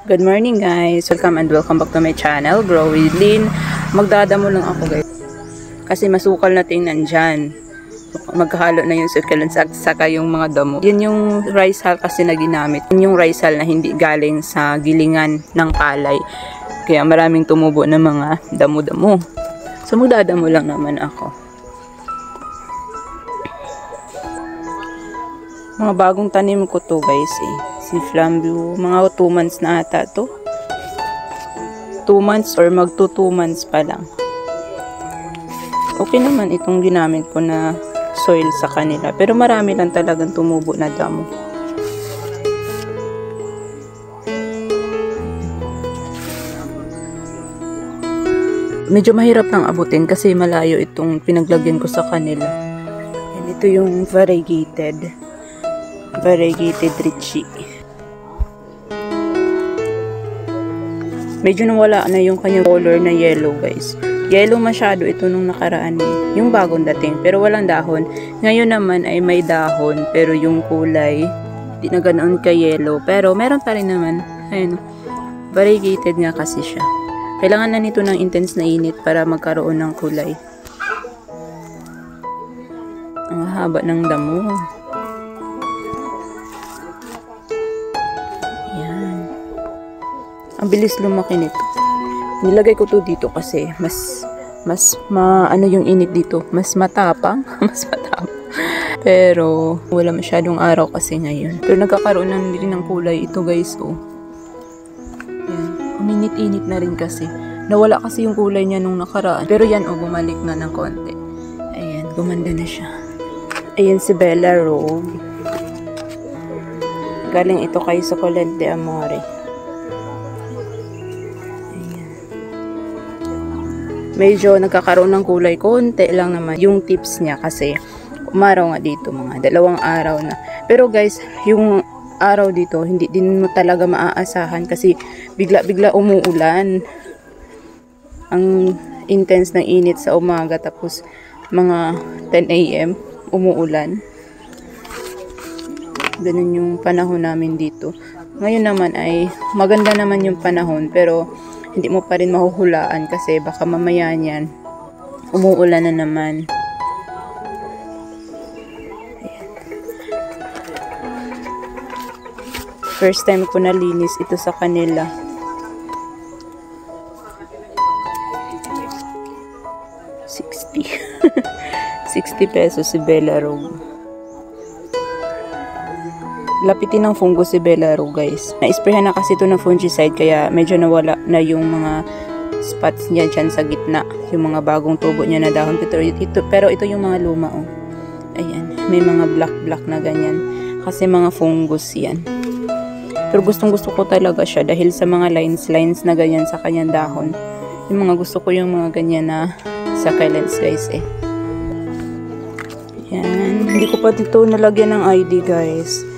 Good morning guys! Welcome and welcome back to my channel, Grow with Lynn. Magdadamo lang ako guys. Kasi masukal na tingnan dyan. Magkahalo na yung succulents at saka yung mga damo. Yan yung rice hull kasi na ginamit. Yan yung rice hull na hindi galing sa gilingan ng palay. Kaya maraming tumubo na mga damo-damo. So magdadamo lang naman ako. Mga bagong tanim ko to guys eh. Si Flambeau, mga 2 months na ata to. 2 months or magto 2 months pa lang. Okay naman itong ginamit ko na soil sa kanila. Pero marami lang talagang tumubo na damo. Medyo mahirap nang abutin kasi malayo itong pinaglagyan ko sa kanila. And ito yung variegated Richie. Medyo nawala na yung kanyang color na yellow guys. Yellow masyado ito nung nakaraan eh. Yung bagong dating pero walang dahon. Ngayon naman ay may dahon pero yung kulay di na ganoon ka yellow. Pero meron pa rin naman. Ayun. Variegated nga kasi siya. Kailangan na nito ng intense na init para magkaroon ng kulay. Ang haba ng damo. Ang bilis lumaki nito. Nilagay ko to dito kasi mas ano yung init dito, mas matapang, Pero wala masyadong araw kasi ngayon. Pero nagkakaroon din ng kulay ito guys, oh. Yan. Uminit-init na rin kasi. Nawala kasi yung kulay niya nung nakaraan. Pero yan, oh, bumalik na ng konti. Ayan, gumanda na siya. Ayan si Bella Rogue. Galing ito kay Succulent de Amore. Medyo nagkakaroon ng kulay konti lang naman yung tips niya kasi umaraw nga dito mga 2 araw na. Pero guys, yung araw dito hindi din mo talaga maaasahan kasi bigla-bigla umuulan. Ang intense ng init sa umaga tapos mga 10 AM umuulan. Ganun yung panahon namin dito. Ngayon naman ay maganda naman yung panahon pero hindi mo pa rin mahuhulaan kasi baka mamaya niyan umuulan na naman. Ayan. First time ko nalinis ito sa kanila. 60 60 pesos si Bella Rogue. Lapitin ng fungus si Bella Rogue guys. Na-sprayhan na kasi ito ng fungicide kaya medyo nawala na yung mga spots niya dyan sa gitna. Yung mga bagong tubo niya na dahon. Pero ito yung mga luma oh. Ayan. May mga black na ganyan. Kasi mga fungus yan. Pero gustong gusto ko talaga siya dahil sa mga lines na ganyan sa kanyang dahon. Yung mga gusto ko yung mga ganyan na succulents guys eh. Ayan. Hindi ko pa dito nalagyan ng ID guys.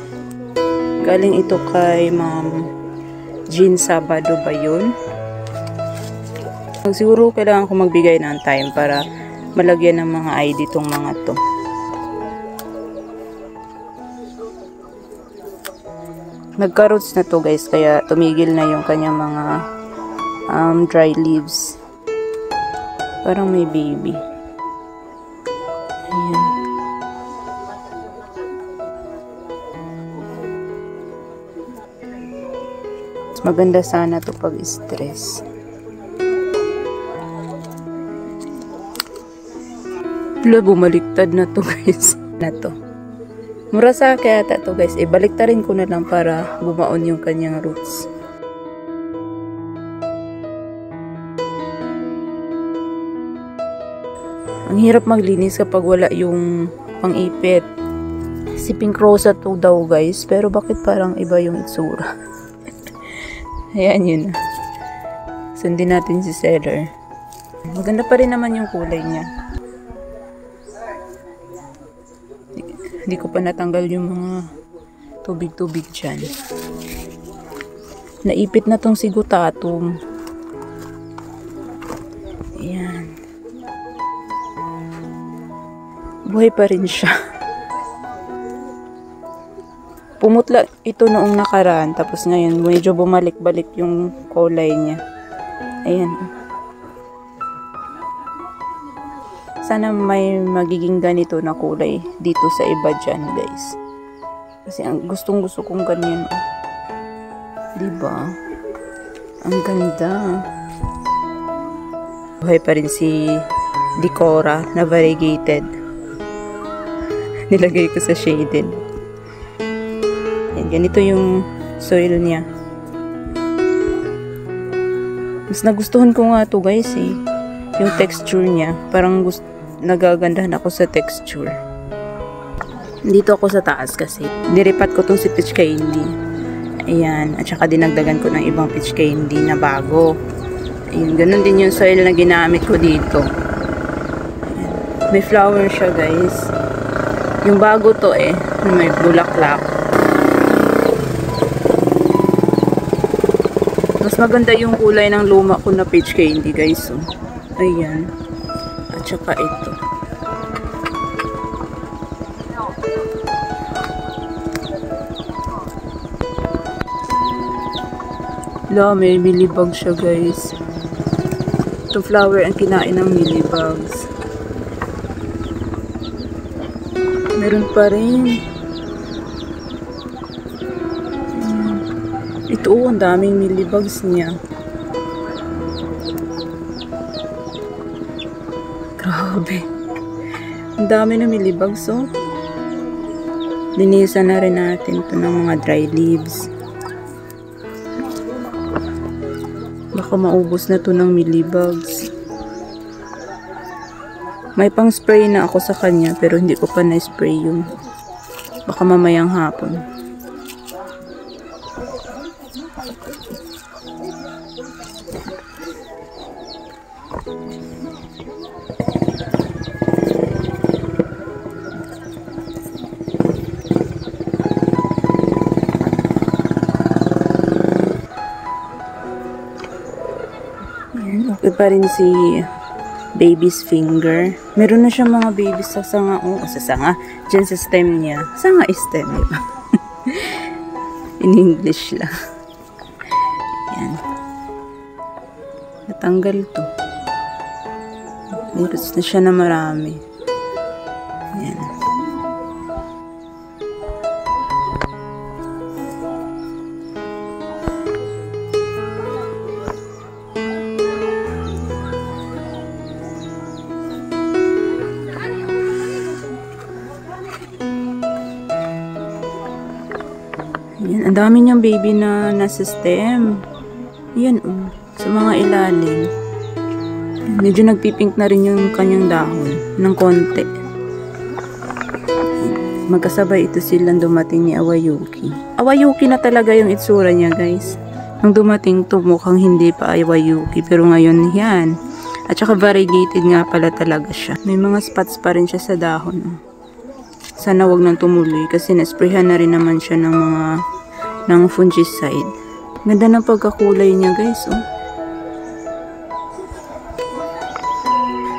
Galing ito kay Ma'am Jean Sabado ba yun? Siguro kailangan ko magbigay ng time para malagyan ng mga ID itong mga to. Nagka-roots na to guys kaya tumigil na yung kanyang mga dry leaves. Parang may baby. Ayan. Maganda sana to pag stress. Wala, bumaliktad na to guys. Na to. Murasaki ata to guys. Baliktarin ko na lang para bumaon yung kanyang roots. Ang hirap maglinis kapag wala yung pang-ipit. Si Pink Rosa to daw guys. Pero bakit parang iba yung itsura? Ayan yun. Sundin natin si seller. Maganda pa rin naman yung kulay niya. Hindi ko pa natanggal yung mga tubig-tubig dyan. Naipit na tong sigutatum. Ayan. Buhay pa rin siya. Pumutla ito noong nakaraan. Tapos ngayon, medyo bumalik-balik yung kulay niya. Ayan. Sana may magiging ganito na kulay dito sa iba dyan, guys. Kasi ang gustong-gusto kong ganyan. Diba? Ang ganda. Buhay pa rin si Decora na variegated. Nilagay ko sa shaded. Yan, ganito yung soil niya. Mas nagustuhan ko nga to guys eh. Yung texture niya. Parang nagagandahan ako sa texture. Dito ako sa taas kasi. Diripat ko tong si peach candy. Ayan. At saka dinagdagan ko ng ibang peach candy na bago. Ayan. Ganun din yung soil na ginamit ko dito. Ayan. May flower siya guys. Yung bago to eh. May bulaklak. Mas maganda yung kulay ng luma ko na peach candy guys. So, ayan. At saka ito. May millibug siya guys. Itong flower ang kinain ng millibugs. Meron pa rin. Ito ang daming millibugs niya. Grabe. Ang dami na millibugs oh. Linisan na rin natin ito ng mga dry leaves. Baka maubos na to ng millibugs. May pang spray na ako sa kanya pero hindi ko pa na-spray yun. Baka mamayang hapon. Okay pa rin si baby's finger. Meron na siyang mga babies sa sanga. Oh, sa sanga. Diyan sa stem niya. Sanga is stem, diba? In English lang. Yan. Natanggal to. Meron na siya na marami. Yan. Ayan, ang dami niyang baby na nasa stem. Ayan, oh, sa mga ilalim. Medyo nagpipink na rin yung kanyang dahon ng konti. Magkasabay ito silang dumating ni Awayuki. Awayuki na talaga yung itsura niya, guys. Nung dumating to, mukhang hindi pa Awayuki. Pero ngayon, yan. At saka variegated nga pala talaga siya. May mga spots pa rin siya sa dahon. Oh. Sana wag nang tumuloy kasi nasprayhan na rin naman siya ng fungicide. Ganda ng pagkakulay niya guys. Oh.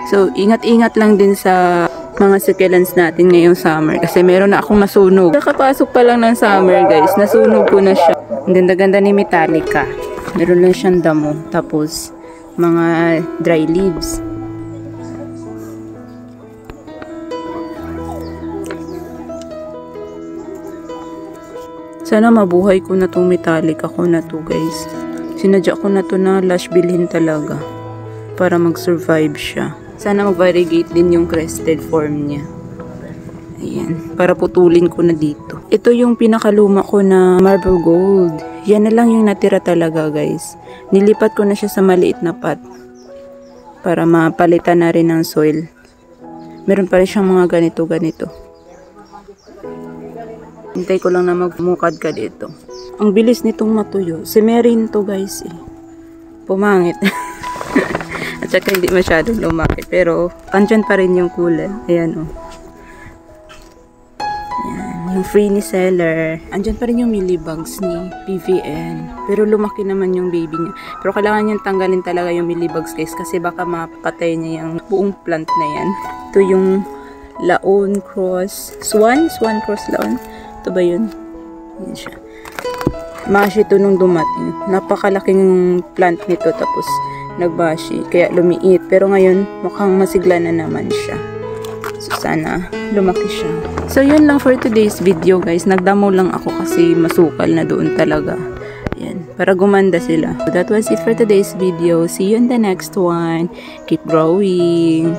So, ingat-ingat lang din sa mga succulents natin ngayong summer kasi meron na akong nasunog. Nakapasok pa lang ng summer guys, nasunog ko na siya. Ang ganda-ganda ni Metallica. Meron lang siyang damo. Tapos, mga dry leaves. Sana mabuhay ko na itong Metallica ko na to guys. Sinadya ko na to na lash bilhin talaga. Para mag-survive siya. Sana mag-variegate din yung crested form niya. Ayan. Para putulin ko na dito. Ito yung pinakaluma ko na marble gold. Yan na lang yung natira talaga guys. Nilipat ko na siya sa maliit na pot. Para mapalitan na rin ng soil. Meron pa rin siyang mga ganito-ganito. Hintay ko lang na magmukad ka dito. Ang bilis nitong matuyo. Semerin to guys eh. Pumangit. At saka hindi masyadong lumaki. Pero andyan pa rin yung kulay. Ayan oh. Ayan. Yung Freeney seller. Andyan pa rin yung millibugs ni PVN. Pero lumaki naman yung baby niya. Pero kailangan niyang tanggalin talaga yung millibugs guys. Kasi baka mapatay niya yung buong plant na yan. Ito yung Laon Cross Swan. Swan Cross Laon. Ito ba yun? Yan siya. Mashi ito nung dumating. Napakalaking plant nito tapos nagbashi. Kaya lumiit. Pero ngayon mukhang masigla na naman siya. So sana lumaki siya. So yun lang for today's video guys. Nagdamo lang ako kasi masukal na doon talaga. Yan. Para gumanda sila. So that was it for today's video. See you in the next one. Keep growing.